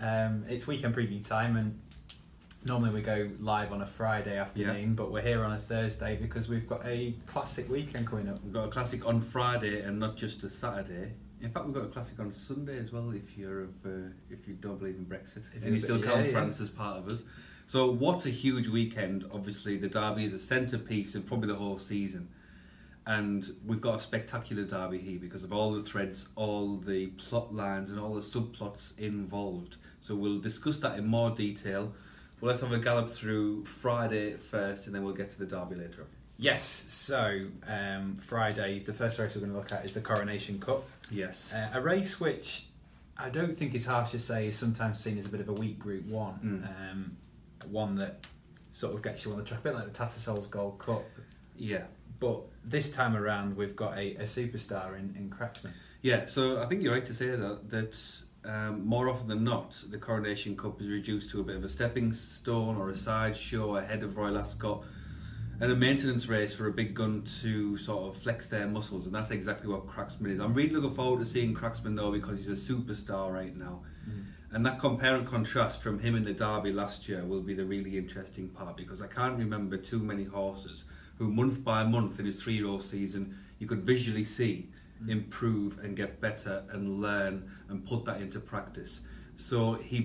It's weekend preview time, and normally we go live on a Friday afternoon, but we're here on a Thursday because we've got a classic weekend coming up. We've got a classic on Friday and not just a Saturday. In fact, we've got a classic on Sunday as well. If you don't believe in Brexit, if you still count France as part of us. So what a huge weekend! Obviously, the Derby is a centrepiece of probably the whole season. And we've got a spectacular derby here because of all the threads, all the plot lines and all the subplots involved. So we'll discuss that in more detail. But let's have a gallop through Friday first and then we'll get to the derby later on. Yes, so Friday, the first race we're going to look at is the Coronation Cup. Yes. A race which I don't think is harsh to say is sometimes seen as a bit of a weak Group 1. One that sort of gets you on the track, a bit like the Tattersall's Gold Cup. Yeah. But this time around, we've got a superstar in Cracksman. Yeah, so I think you're right to say that more often than not, the Coronation Cup is reduced to a bit of a stepping stone or a sideshow ahead of Royal Ascot and a maintenance race for a big gun to sort of flex their muscles, and that's exactly what Cracksman is. I'm really looking forward to seeing Cracksman though because he's a superstar right now. And that compare and contrast from him in the Derby last year will be the really interesting part because I can't remember too many horses who month by month in his 3-year-old season you could visually see improve and get better and learn and put that into practice. So he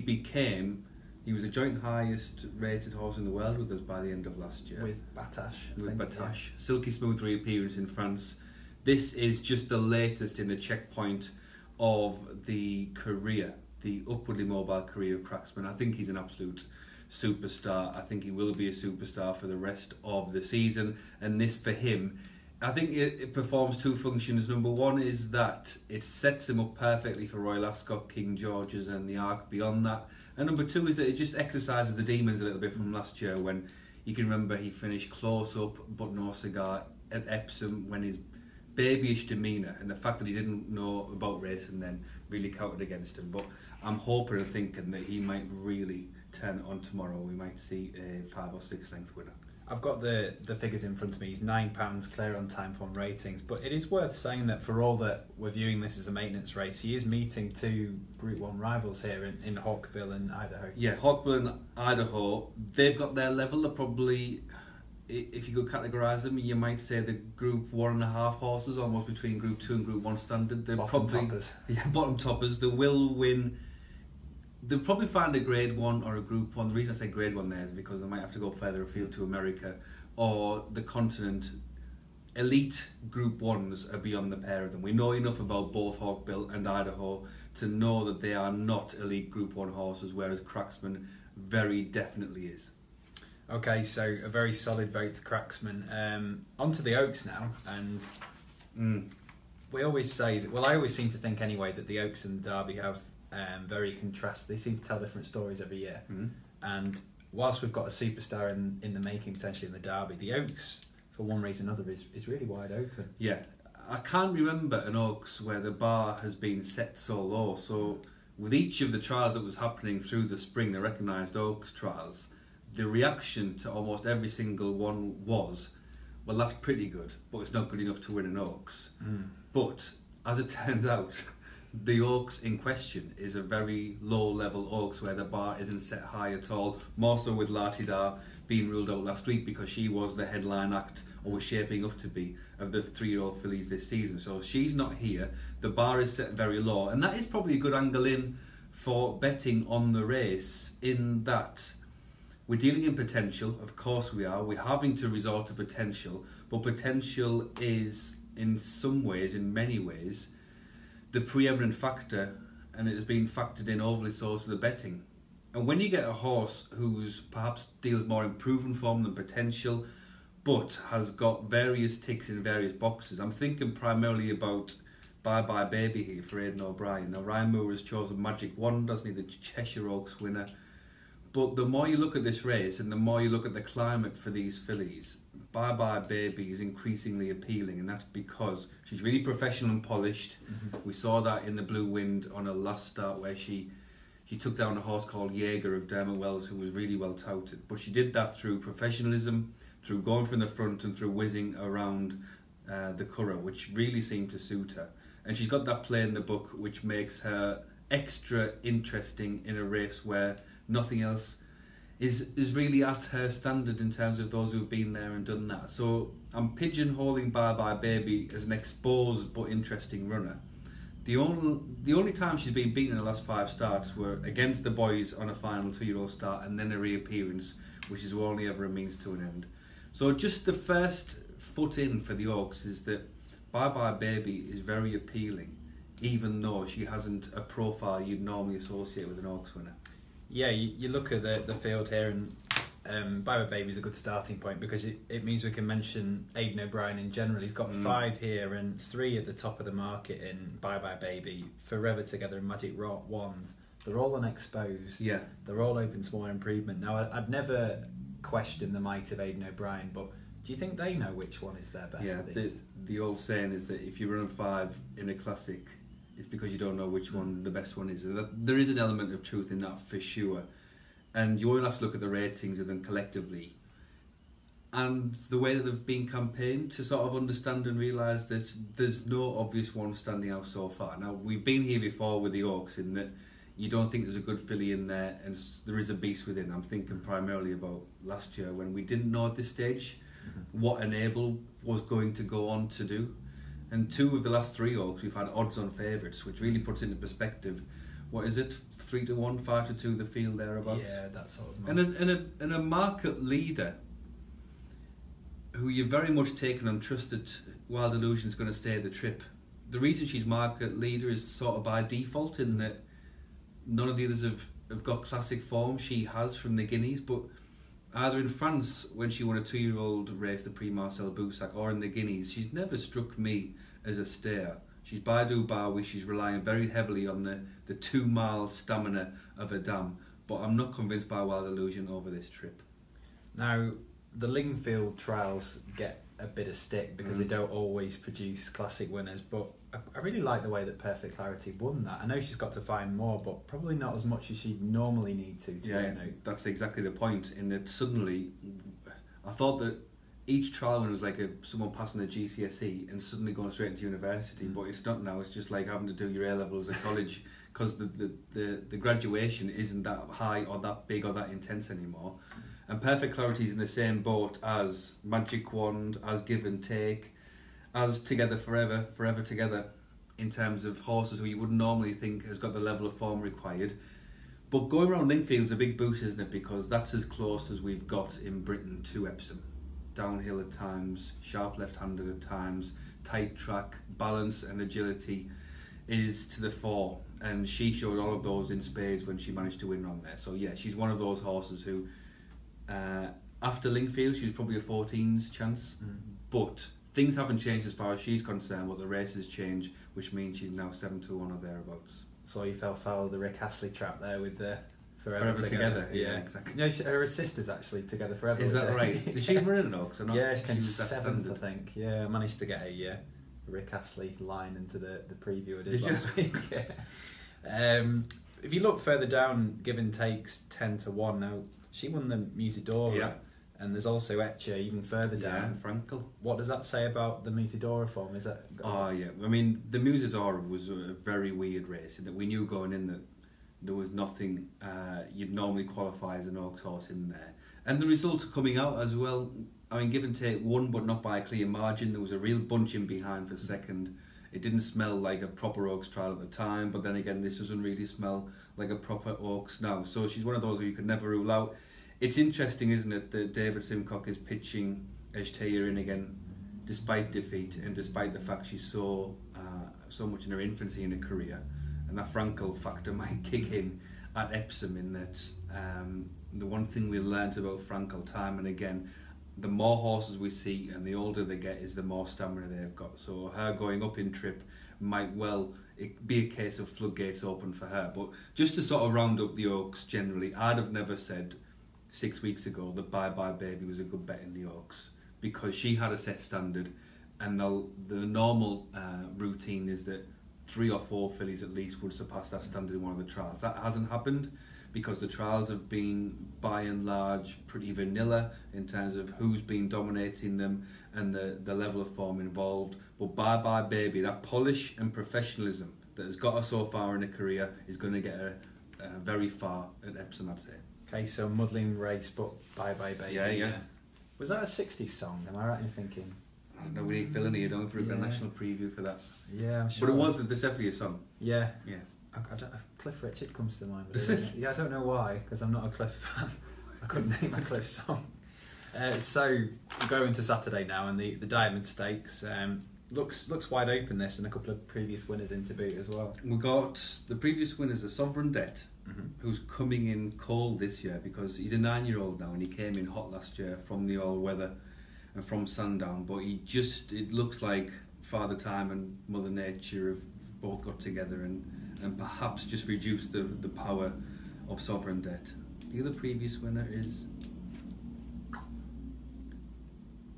was a joint highest rated horse in the world with us by the end of last year. With Batash. Yeah. Silky smooth reappearance in France. This is just the latest in the checkpoint of the career, the upwardly mobile career of Cracksman. I think he's an absolute superstar. I think he will be a superstar for the rest of the season, and this for him, I think it performs two functions. Number one is that it sets him up perfectly for Royal Ascot, King George's and the arc beyond that, and number two is that it just exercises the demons a little bit from last year when you can remember he finished close up but no cigar at Epsom when his babyish demeanour and the fact that he didn't know about racing then really counted against him. But I'm hoping and thinking that he might really turn it on tomorrow. We might see a 5 or 6 length winner. I've got the figures in front of me. He's £9 clear on Timeform ratings, but it is worth saying that for all that we're viewing this as a maintenance race, he is meeting two Group 1 rivals here in Hawkbill and Idaho. Yeah, Hawkbill and Idaho, they've got their level. They're probably, if you could categorise them, you might say the Group 1.5 horses, almost between Group 2 and Group 1 standard. They're bottom toppers. Yeah, bottom toppers. They will win. They'll probably find a Grade 1 or a Group 1. The reason I say Grade 1 there is because they might have to go further afield to America or the continent. Elite Group 1s are beyond the pair of them. We know enough about both Hawkbill and Idaho to know that they are not elite Group 1 horses, whereas Cracksman very definitely is. Okay, so a very solid vote to Cracksman. On to the Oaks now, and we always say that, well, I always seem to think anyway that the Oaks and the Derby have very contrast. They seem to tell different stories every year. And whilst we've got a superstar in the making potentially in the Derby, the Oaks, for one reason or another, is really wide open. Yeah, I can't remember an Oaks where the bar has been set so low. So with each of the trials that was happening through the spring, the recognised Oaks trials, the reaction to almost every single one was, well, that's pretty good, but it's not good enough to win an Oaks. But as it turned out, the Oaks in question is a very low-level Oaks where the bar isn't set high at all, more so with Latidar being ruled out last week because she was the headline act, or was shaping up to be, of the 3-year-old fillies this season. So she's not here. The bar is set very low, and that is probably a good angle in for betting on the race, in that we're dealing in potential. Of course we are. We're having to resort to potential, but potential is, in some ways, in many ways, the preeminent factor, and it has been factored in overly so to the betting. And when you get a horse who's perhaps deals more in proven form than potential, but has got various ticks in various boxes, I'm thinking primarily about Bye Bye Baby here for Aidan O'Brien. Now Ryan Moore has chosen Magic Wand, doesn't he, the Cheshire Oaks winner. But the more you look at this race and the more you look at the climate for these fillies, Bye Bye Baby is increasingly appealing, and that's because she's really professional and polished. We saw that in the Blue Wind on her last start where she took down a horse called Jaeger of Dermot Wells, who was really well touted. But she did that through professionalism, through going from the front and through whizzing around the Curragh, which really seemed to suit her. And she's got that play in the book which makes her extra interesting in a race where nothing else is really at her standard in terms of those who've been there and done that. So I'm pigeonholing Bye Bye Baby as an exposed but interesting runner. The only time she's been beaten in the last 5 starts were against the boys on a final 2-year-old start, and then a reappearance, which is only ever a means to an end. So just the first foot in for the Oaks is that Bye Bye Baby is very appealing, even though she hasn't a profile you'd normally associate with an Oaks winner. Yeah, you look at the field here, and Bye Bye Baby is a good starting point because it means we can mention Aidan O'Brien in general. He's got 5 here and 3 at the top of the market in Bye Bye Baby, Forever Together and Magic Wand. They're all unexposed. Yeah. They're all open to more improvement. Now, I'd never question the might of Aidan O'Brien, but do you think they know which one is their best? Yeah, the old saying is that if you run 5 in a classic, it's because you don't know which one the best one is. There is an element of truth in that for sure. And you only have to look at the ratings of them collectively and the way that they've been campaigned to sort of understand and realise that there's no obvious one standing out so far. Now, we've been here before with the Oaks in that you don't think there's a good filly in there and there is a beast within. I'm thinking primarily about last year when we didn't know at this stage what Enable was going to go on to do. And 2 of the last 3 Oaks we've had odds-on favourites, which really puts into perspective, what is it, 3-1, 5-2 the field thereabouts? Yeah, that sort of market. And a market leader who you've very much taken and trusted Wild Illusion's going to stay the trip. The reason she's market leader is sort of by default in that none of the others have got classic form. She has from the Guineas, but either in France when she won a 2-year-old race, the Prix Marcel Boussac, or in the Guineas, she's never struck me as a stayer. She's Baidu Bawi, she's relying very heavily on the 2-mile stamina of a dam, but I'm not convinced by Wild Illusion over this trip. Now, the Lingfield trials get a bit of stick because they don't always produce classic winners, but I really like the way that Perfect Clarity won that. I know she's got to find more, but probably not as much as she'd normally need to Yeah, that's exactly the point, in that suddenly I thought that each trial when it was like someone passing a GCSE and suddenly going straight into university, but it's not now. It's just like having to do your A-levels at college because the graduation isn't that high or that big or that intense anymore. And Perfect Clarity is in the same boat as Magic Wand, as Give and Take, as Together Forever, Forever Together, in terms of horses who you wouldn't normally think has got the level of form required. But going around Lingfield's a big boost, isn't it? Because that's as close as we've got in Britain to Epsom. Downhill at times, sharp left-handed at times, tight track, balance and agility is to the fore. And she showed all of those in spades when she managed to win on there. So yeah, she's one of those horses who, after Lingfield, she was probably a 14's chance. But things haven't changed as far as she's concerned, but the race has changed, which means she's now 7-1 or thereabouts. So you fell foul of the Rick Astley trap there with the Forever Together. Yeah, exactly. No, her sister's actually Together Forever. Is that right? Did she run in an Oaks or not? Yeah, she came 7th, I think. Yeah, I managed to get a Rick Astley line into the preview I did last week. Yeah. If you look further down, Give and Take's 10-1 now. She won the Musidora, and there's also Etcher even further down. Yeah, Frankel. What does that say about the Musidora form? Is that? Oh yeah, I mean the Musidora was a very weird race in that we knew going in that there was nothing you'd normally qualify as an Oaks horse in there, and the results coming out as well. I mean, Give and Take won, but not by a clear margin. There was a real bunch in behind for second. It didn't smell like a proper Oaks trial at the time, but then again, this doesn't really smell like a proper Oaks now. So she's one of those who you could never rule out. It's interesting, isn't it, that David Simcock is pitching Eshtayer in again, despite defeat and despite the fact she's so much in her infancy in her career. And that Frankel factor might kick in at Epsom in that the one thing we learnt about Frankel time and again, the more horses we see and the older they get is the more stamina they've got. So her going up in trip might well be a case of floodgates open for her. But just to sort of round up the Oaks generally, I'd have never said 6 weeks ago that Bye Bye Baby was a good bet in the Oaks because she had a set standard, and the normal routine is that 3 or 4 fillies at least would surpass that standard in one of the trials. That hasn't happened because the trials have been by and large pretty vanilla in terms of who's been dominating them and the level of form involved. But Bye Bye Baby, that polish and professionalism that has got her so far in a career is going to get her very far at Epsom, I'd say. Okay, so muddling race, but bye bye baby. Yeah. Was that a 60s song? Am I right in thinking? I don't know, we need Phil in here, don't we, for a national preview for that. Yeah, I'm sure. But there's definitely a song. Yeah. Yeah. Cliff Richard comes to mind. Yeah, I don't know why, because I'm not a Cliff fan. I couldn't name a Cliff song. So going to Saturday now, and the Diamond Stakes looks wide open. This, and a couple of previous winners in to boot as well. We got the previous winners, the Sovereign Debt, who's coming in cold this year because he's a 9-year-old now, and he came in hot last year from the all weather and from Sandown. But it looks like Father Time and Mother Nature have both got together and perhaps just reduced the power of Sovereign Debt. The other previous winner is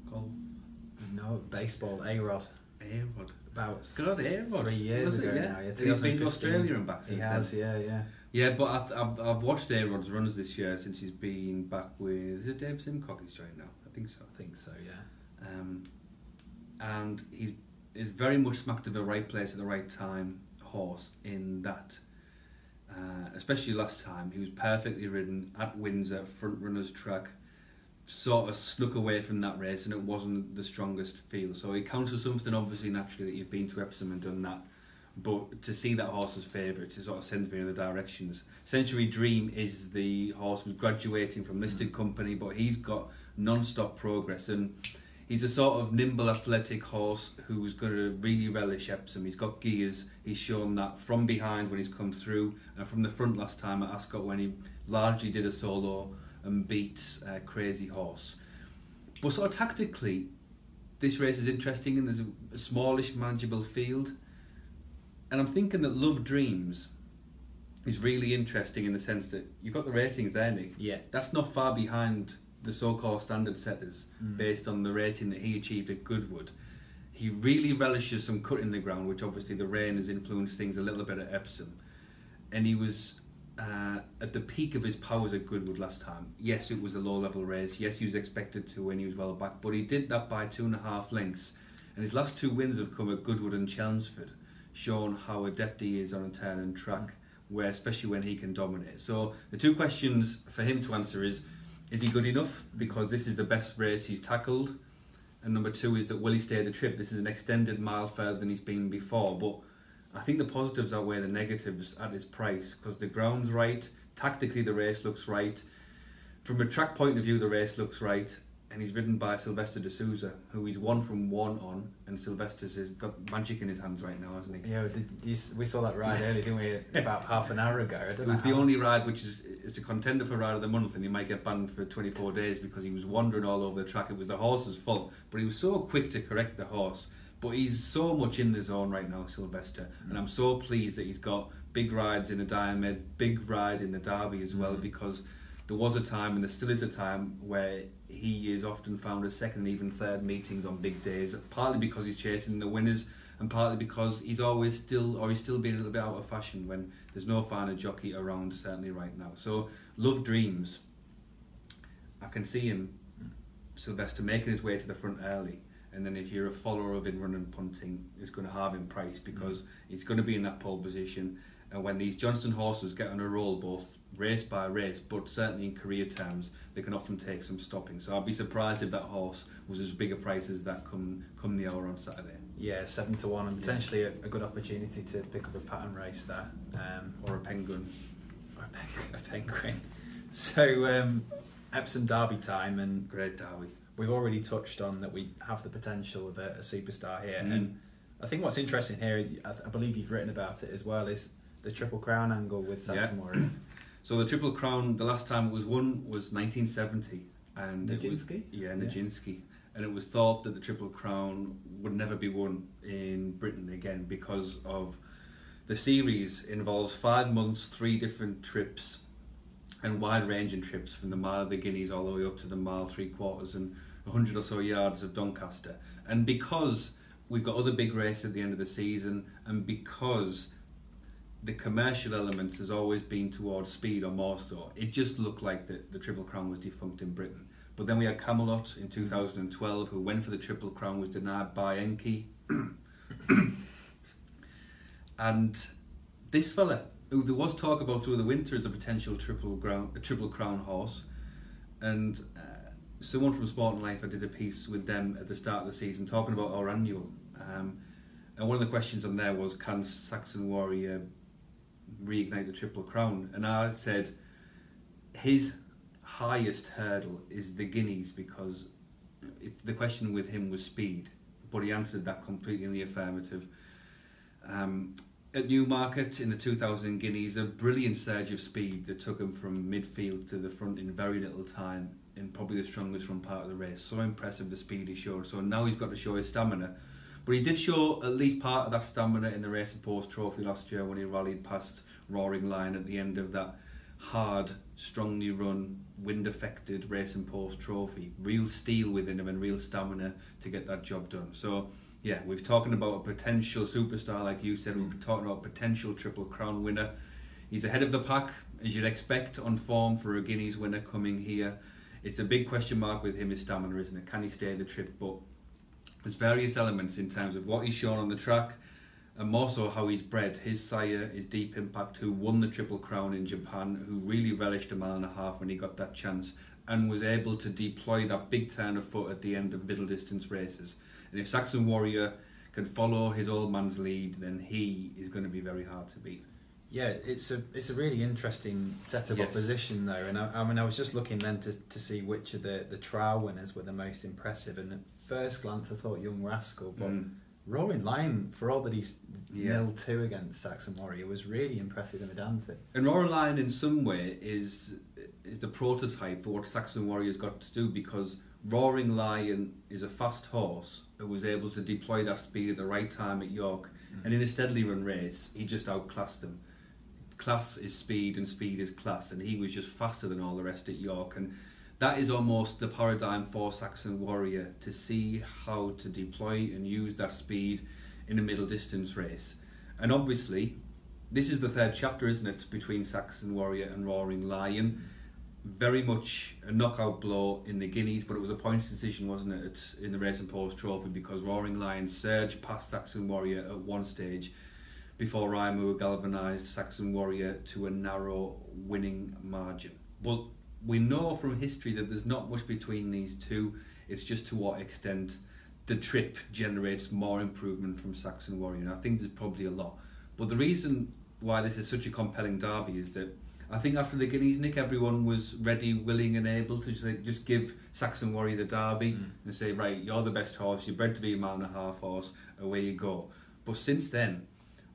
golf. No, baseball. A-Rod. A-Rod. About A-Rod. 3 years ago now. Yeah, he's been to Australia and back since he has, yeah. Yeah, but I've watched A-Rod's runs this year since he's been back with... Is it Dave Simcock he's joined now? I think so, yeah. And he's very much smacked of the right place at the right time horse in that. Especially last time, he was perfectly ridden at Windsor, front runner's track, sort of snuck away from that race, and it wasn't the strongest field. So it counts as something, obviously, naturally, that you've been to Epsom and done that. But to see that horse as favourite, it sort of sends me in other directions. Century Dream is the horse who's graduating from listed company, but he's got non-stop progress, and he's a sort of nimble, athletic horse who's going to really relish Epsom. He's got gears. He's shown that from behind when he's come through, and from the front last time at Ascot when he largely did a solo and beat Crazy Horse. But sort of tactically, this race is interesting, and there's a smallish, manageable field. And I'm thinking that Love Dreams is really interesting in the sense that you've got the ratings there, Nick. Yeah. That's not far behind the so-called standard setters based on the rating that he achieved at Goodwood. He really relishes some cut in the ground, which obviously the rain has influenced things a little bit at Epsom. And he was at the peak of his powers at Goodwood last time. Yes, it was a low-level race. Yes, he was expected to win. He was well back. But he did that by 2.5 lengths. And his last 2 wins have come at Goodwood and Chelmsford, showing how adept he is on a turn and track, where especially when he can dominate. So the 2 questions for him to answer is he good enough? Because this is the best race he's tackled. And number 2 is that will he stay the trip? This is an extended mile further than he's been before. But I think the positives outweigh the negatives at his price, because the ground's right, tactically the race looks right. From a track point of view, the race looks right. And he's ridden by Sylvester de Souza, who he's 1 from 1 on, and Sylvester's has got magic in his hands right now, hasn't he? Yeah, we saw that ride earlier, didn't we? About half an hour ago. It was the only ride which is a contender for Ride of the Month, and he might get banned for 24 days because he was wandering all over the track. It was the horse's fault, but he was so quick to correct the horse. But he's so much in the zone right now, Sylvester, and I'm so pleased that he's got big rides in the Diomed, big ride in the Derby as well, because there was a time, and there still is a time, where he is often found as second and even third meetings on big days, partly because he's chasing the winners, and partly because he's still being a little bit out of fashion when there's no finer jockey around, certainly right now. So, Love Dreams, I can see him, Sylvester, making his way to the front early, and then if you're a follower of in run and punting, it's going to halve in price because he's going to be in that pole position. And when these Johnston horses get on a roll, both race by race, but certainly in career terms, they can often take some stopping. So I'd be surprised if that horse was as big a price as that come the hour on Saturday. Yeah, 7-1, and potentially a good opportunity to pick up a pattern race there, or a penguin. A penguin. So Epsom Derby time, and Great Derby. We've already touched on that we have the potential of a superstar here, and I think what's interesting here, I believe you've written about it as well, is the Triple Crown angle with Saxon Warrior. So the Triple Crown, the last time it was won was 1970, and Nijinsky? Nijinsky, and it was thought that the Triple Crown would never be won in Britain again because of the series involves 5 months, 3 different trips, and wide-ranging trips from the Mile of the Guineas all the way up to the Mile 3/4 and 100 or so yards of Doncaster. And because we've got other big races at the end of the season, and because the commercial elements has always been towards speed or more so, it just looked like the Triple Crown was defunct in Britain. But then we had Camelot in 2012, who went for the Triple Crown, was denied by Enki. And this fella, who there was talk about through the winter as a potential triple crown horse, and someone from Sport and Life, I did a piece with them at the start of the season talking about our annual. And one of the questions on there was, can Saxon Warrior reignite the Triple Crown? And I said his highest hurdle is the Guineas, because the question with him was speed, but he answered that completely in the affirmative. At Newmarket in the 2000 Guineas, a brilliant surge of speed that took him from midfield to the front in very little time, in probably the strongest run part of the race. So impressive, the speed he showed. So now he's got to show his stamina. But he did show at least part of that stamina in the Racing Post Trophy last year when he rallied past Roaring Lion at the end of that hard, strongly run, wind-affected Racing Post Trophy. Real steel within him and real stamina to get that job done. So, yeah, we've talking about a potential superstar, like you said. We've been talking about potential Triple Crown winner. He's ahead of the pack, as you'd expect, on form for a Guineas winner coming here. It's a big question mark with him, his stamina, isn't it? Can he stay the trip? But there's various elements in terms of what he's shown on the track, and more so how he's bred. His sire is Deep Impact, who won the Triple Crown in Japan, who really relished a mile and a half when he got that chance, and was able to deploy that big turn of foot at the end of middle distance races. And if Saxon Warrior can follow his old man's lead, then he is going to be very hard to beat. Yeah, it's a really interesting set of opposition though, and I was just looking then to see which of the trial winners were the most impressive, and at first glance I thought Young Rascal, but Roaring Lion, for all that he's 0-2 against Saxon Warrior, was really impressive in the Dante. And Roaring Lion in some way is the prototype for what Saxon Warrior's got to do, because Roaring Lion is a fast horse who was able to deploy that speed at the right time at York, and in a steadily run race he just outclassed them. Class is speed and speed is class, and he was just faster than all the rest at York, and that is almost the paradigm for Saxon Warrior, to see how to deploy and use that speed in a middle distance race. And obviously this is the third chapter, isn't it, between Saxon Warrior and Roaring Lion. Very much a knockout blow in the Guineas, but it was a points decision, wasn't it, in the Racing Post Trophy, because Roaring Lion surged past Saxon Warrior at one stage before Raimu galvanised Saxon Warrior to a narrow winning margin. But we know from history that there's not much between these two. It's just to what extent the trip generates more improvement from Saxon Warrior, and I think there's probably a lot. But the reason why this is such a compelling derby is that I think after the Guineas, Nick, everyone was ready, willing and able to just give Saxon Warrior the derby and say, right, you're the best horse, you're bred to be a mile and a half horse, away you go. But since then,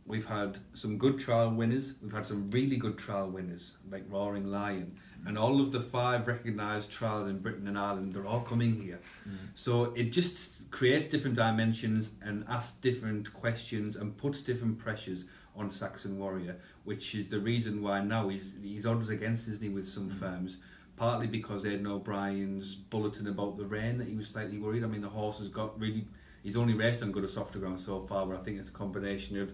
we've had some good trial winners, we've had some really good trial winners, like Roaring Lion, and all of the 5 recognised trials in Britain and Ireland, they're all coming here. So it just creates different dimensions and asks different questions and puts different pressures on Saxon Warrior, which is the reason why now he's odds against, isn't he, with some firms, partly because Aidan O'Brien's bulletin about the rain, that he was slightly worried. I mean, the horse has got really, he's only raced on good or softer ground so far, but I think it's a combination of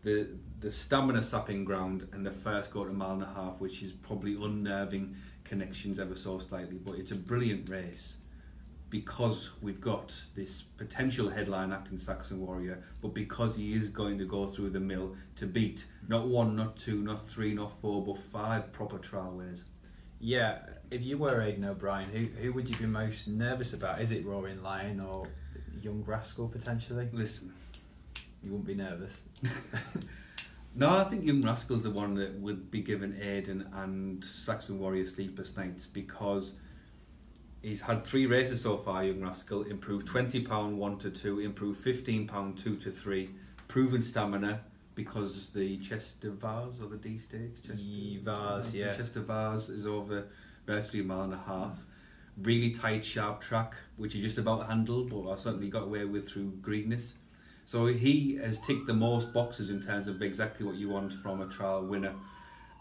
the stamina sapping ground and the first go to mile and a half, which is probably unnerving connections ever so slightly. But it's a brilliant race because we've got this potential headline act in Saxon Warrior, but because he is going to go through the mill to beat not 1, not 2, not 3, not 4, but 5 proper trial winners. Yeah, if you were Aidan O'Brien, who would you be most nervous about? Is it Roaring Lion or Young Rascal potentially? Listen, you wouldn't be nervous. No, I think Young Rascal's the one that would be given Aidan and Saxon Warrior sleepless nights, because he's had 3 races so far, Young Rascal, improved £20 1-2, improved £15 2-3, proven stamina, because the Chester Vase or the D Stakes? Chester Vase is over virtually a mile and a half. Really tight, sharp track, which he just about handled, but I certainly got away with through Guineas. So he has ticked the most boxes in terms of exactly what you want from a trial winner,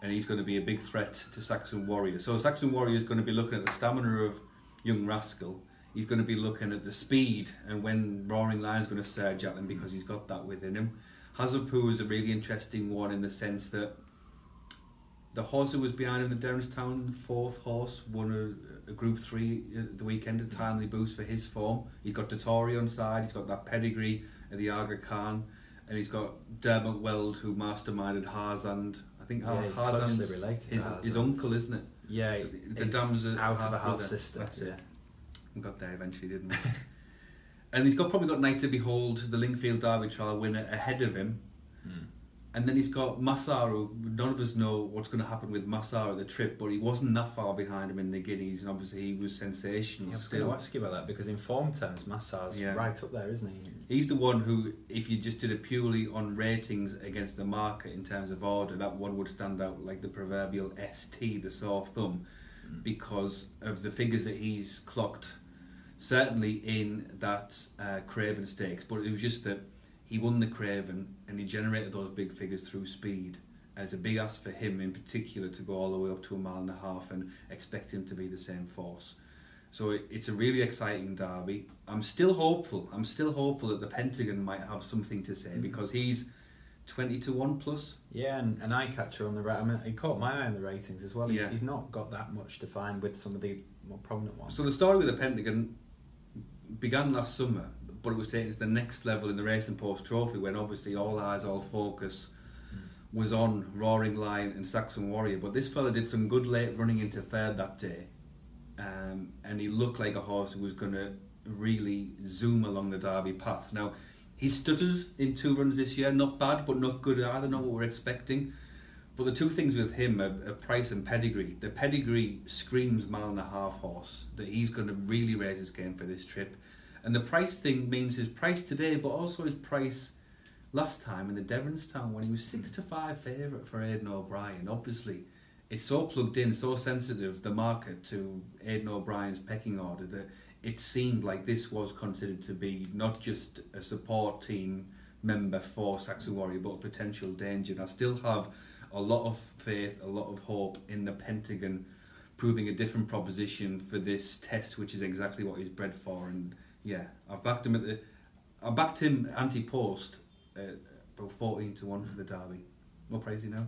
and he's going to be a big threat to Saxon Warrior. So Saxon Warrior is going to be looking at the stamina of Young Rascal. He's going to be looking at the speed and when Roaring Lion's going to surge at him, because he's got that within him. Hazapoo is a really interesting one in the sense that the horse who was behind in the Derrenstown, 4th horse, won a Group 3 the weekend, a timely boost for his form. He's got Dottori on side, he's got that pedigree at the Aga Khan, and he's got Dermot Weld, who masterminded Harzand. I think closely Harzand's related to his uncle, isn't it? Yeah, the dam's out of a half sister. Yeah, we got there eventually, didn't we? And he's probably got Knight to Behold, the Lingfield Derby trial winner, ahead of him. And then he's got Massar, who none of us know what's going to happen with Massar at the trip, but he wasn't that far behind him in the Guineas, and obviously he was sensational. I was going to ask you about that, because in form terms, Massar's right up there, isn't he? He's the one who, if you just did it purely on ratings against the market in terms of order, that one would stand out like the proverbial ST, the sore thumb, because of the figures that he's clocked, certainly in that Craven Stakes, but it was just that he won the Craven and he generated those big figures through speed. And it's a big ask for him in particular to go all the way up to 1.5 miles and expect him to be the same force. So it's a really exciting derby. I'm still hopeful that the Pentagon might have something to say, because he's 20-1 plus. Yeah, and an eye catcher on the right. I mean, he caught my eye on the ratings as well. Yeah. He's not got that much to find with some of the more prominent ones. So the story with the Pentagon began last summer, but it was taken to the next level in the Racing Post Trophy, when obviously all eyes, all focus was on Roaring Lion and Saxon Warrior. But this fella did some good late running into third that day, and he looked like a horse who was going to really zoom along the Derby path. Now, he stutters in 2 runs this year, not bad, but not good either, not what we're expecting. But the two things with him are price and pedigree. The pedigree screams 1.5 mile horse, that he's going to really raise his game for this trip. And the price thing means his price today, but also his price last time in the Devonstown, when he was 6-5 favourite for Aidan O'Brien. Obviously, it's so plugged in, so sensitive, the market, to Aidan O'Brien's pecking order, that it seemed like this was considered to be not just a support team member for Saxon Warrior, but a potential danger. And I still have a lot of faith, a lot of hope in the Pentagon proving a different proposition for this test, which is exactly what he's bred for. And yeah, I backed him anti-post about 14-1 for the Derby. What price is he now?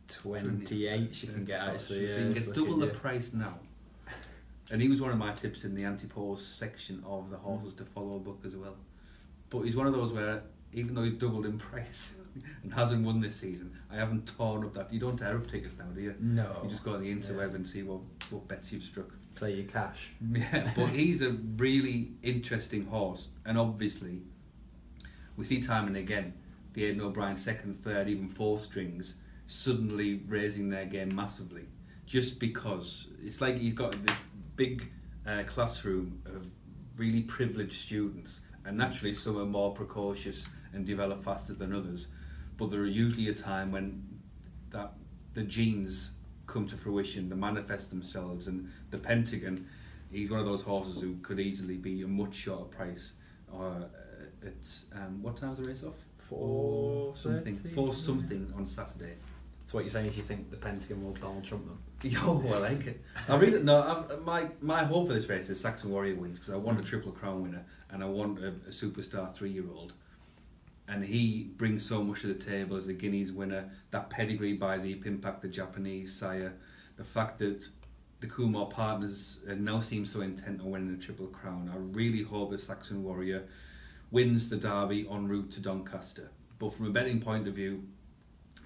28 you can get, actually. So you can get double the price now. And he was one of my tips in the anti-post section of the horses to follow book as well. But he's one of those where, even though he doubled in price and hasn't won this season, I haven't torn up that. You don't tear up tickets now, do you? No. You just go on the interweb and see what bets you've struck. Play your cash. Yeah, but he's a really interesting horse, and obviously we see time and again the Aidan O'Brien second, third, even fourth strings suddenly raising their game massively, just because it's like he's got this big classroom of really privileged students, and naturally some are more precocious and develop faster than others, but there are usually a time when the genes come to fruition, they manifest themselves. And the Pentagon, he's one of those horses who could easily be a much shorter price. What time's the race off? 4 something on Saturday. So what you're saying is you think the Pentagon will Donald Trump them? Yo, I like it. I really no. My hope for this race is Saxon Warrior wins, because I want a Triple Crown winner and I want a superstar 3-year-old. And he brings so much to the table as a Guineas winner. That pedigree by Deep Impact, the Japanese sire. The fact that the Coolmore partners now seem so intent on winning the Triple Crown. I really hope that Saxon Warrior wins the Derby en route to Doncaster. But from a betting point of view,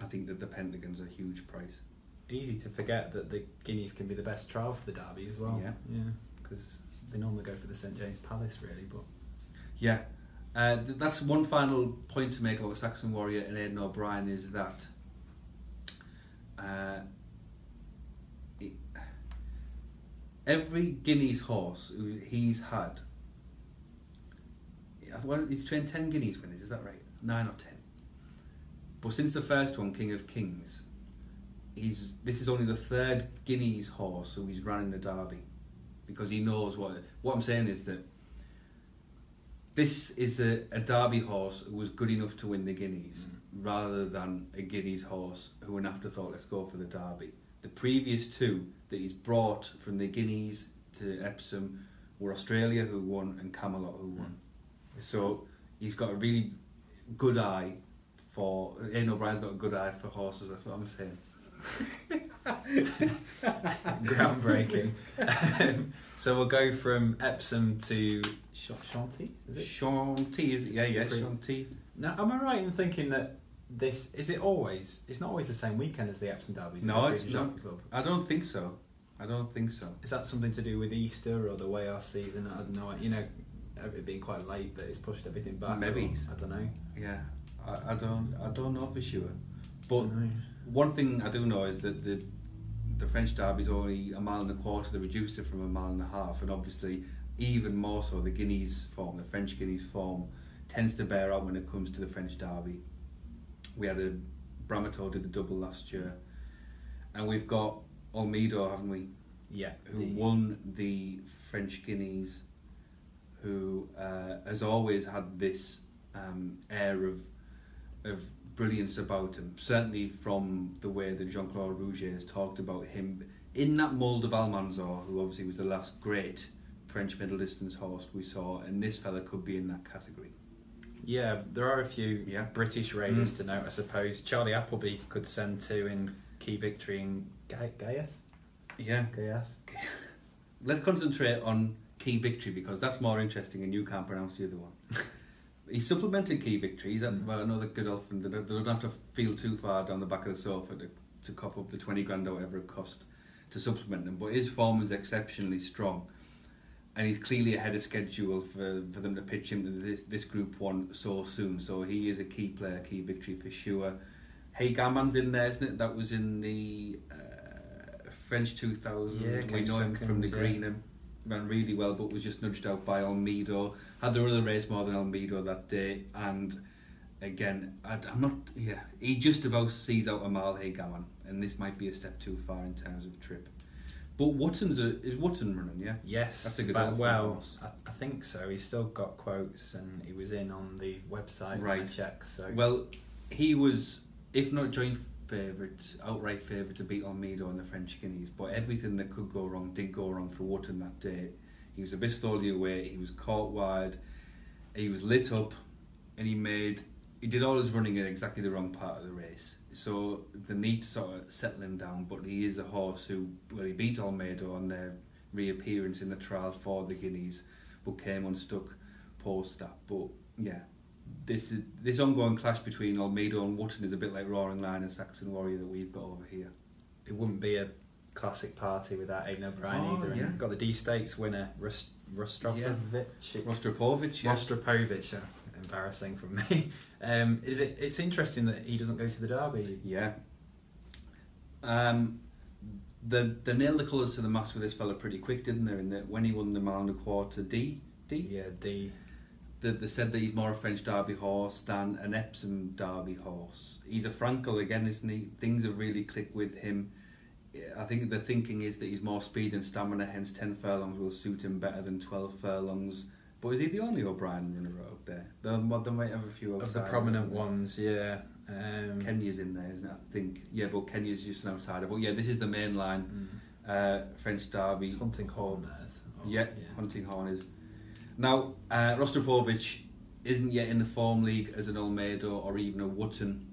I think that the Pentagon's a huge price. Easy to forget that the Guineas can be the best trial for the Derby as well. Yeah, because they normally go for the St James Palace, really. But yeah. That's one final point to make about Saxon Warrior and Aidan O'Brien, is that every Guineas horse who he's had, he's trained 10 Guineas winners, is that right? 9 or 10. But since the first one, King of Kings, this is only the 3rd Guineas horse who he's run in the Derby, because he knows what I'm saying is that this is a Derby horse who was good enough to win the Guineas, rather than a Guineas horse who an afterthought, let's go for the Derby. The previous 2 that he's brought from the Guineas to Epsom were Australia, who won, and Camelot, who won. So he's got a really good eye for... Aidan O'Brien's got a good eye for horses, that's what I'm saying. Groundbreaking. So we'll go from Epsom to Chantilly, is it? Chantilly, is it? Yeah, Chantilly. Now, am I right in thinking that this is it always? It's not always the same weekend as the Epsom Derby. No, it's not. Club? I don't think so. Is that something to do with Easter or the way our season? I don't know. You know, it being quite late that it's pushed everything back. Maybe. I don't know. Yeah, I don't know for sure. But one thing I do know is that the French Derby is only a mile and a quarter. They reduced it from a mile and a half, and obviously even more so the Guineas form, the French Guineas form, tends to bear out when it comes to the French Derby. We had Bramato did the double last year, and we've got Olmedo, haven't we? Yeah. Who won the French Guineas, who has always had this air of brilliance about him. Certainly from the way that Jean-Claude Rouget has talked about him in that mould of Almanzor, who obviously was the last great French middle distance horse we saw, and this fella could be in that category. Yeah, there are a few British raiders to note, I suppose. Charlie Appleby could send two in Key Victory in Gaiath. Yeah. Gaiath. Let's concentrate on Key Victory because that's more interesting and you can't pronounce the other one. He supplemented Key Victory. He's another good orphan. They don't have to feel too far down the back of the sofa to cough up the 20 grand or whatever it cost to supplement them. But his form is exceptionally strong. And he's clearly ahead of schedule for them to pitch him to this Group 1 so soon. So he is a key player, Key Victory for sure. Hey Garman's in there, isn't it? That was in the French 2000. Yeah, we know him from the Greenham. Ran really well, but was just nudged out by Olmedo. Had the other race more than Olmedo that day. And again, I'm not... Yeah, he just about sees out a mile, Hey Garman. And this might be a step too far in terms of trip. But is Wotton running, yeah? Yes. That's a good horse. I think so. He's still got quotes and he was in on the website when I checked. So. Well, he was, if not joint favourite, outright favourite to beat Olmedo in the French Guineas, but everything that could go wrong did go wrong for Wotton that day. He was a bit slowly away, he was caught wide, he was lit up, and he did all his running in exactly the wrong part of the race. So the need to sort of settle him down, but he is a horse who, he beat Olmedo on their reappearance in the trial for the Guineas, but came unstuck post that. But yeah, this ongoing clash between Olmedo and Wotton is a bit like Roaring Lion and Saxon Warrior that we've got over here. It wouldn't be a classic party without Aidan O'Brien either. Yeah. Got the D Stakes winner Rostropovich. Rostropovich. Embarrassing from me. It's interesting that he doesn't go to the Derby. Yeah. They nailed the colours to the mast with this fella pretty quick, didn't they? In that when he won the mile and a quarter, D. Yeah, D. They said that he's more a French Derby horse than an Epsom Derby horse. He's a Frankel again, isn't he? Things have really clicked with him. I think the thinking is that he's more speed and stamina, hence 10 furlongs will suit him better than 12 furlongs. But is he the only O'Brien runner out there? They might have a few of the prominent ones, yeah. Kenya's in there, isn't it? I think. Yeah, but Kenya's just an outsider. But yeah, this is the main line. French Derby. It's Hunting Horn there. Hunting Horn is. Now, Rostropovich isn't yet in the form league as an Olmedo or even a Wotton,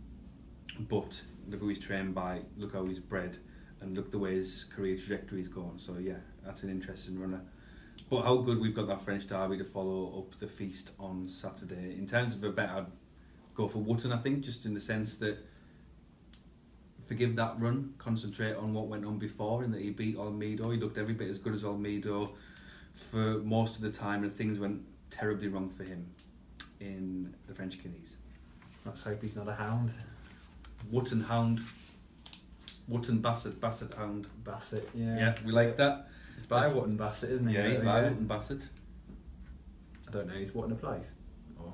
but look who he's trained by, look how he's bred, and look the way his career trajectory is going. So yeah, that's an interesting runner. But how good we've got that French Derby to follow up the feast on Saturday. In terms of a bet, I'd go for Wotton, I think, just in the sense that forgive that run, concentrate on what went on before, in that he beat Olmedo. He looked every bit as good as Olmedo for most of the time, and things went terribly wrong for him in the French Guineas. Let's hope he's not a hound. Wotton hound. Wotton Bassett hound. Bassett, yeah. Yeah, we like that. He's by Wotton Bassett, isn't he? Yeah, he's by Wotton Bassett. I don't know, is Wotton a place? Or?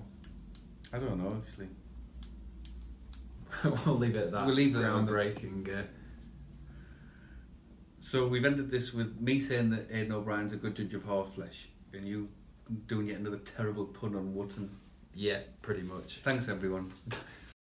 I don't know, actually. We'll leave it at that. We'll leave it groundbreaking. So we've ended this with me saying that Aidan O'Brien's a good judge of horseflesh, and you doing yet another terrible pun on Wotton. Yeah, pretty much. Thanks, everyone.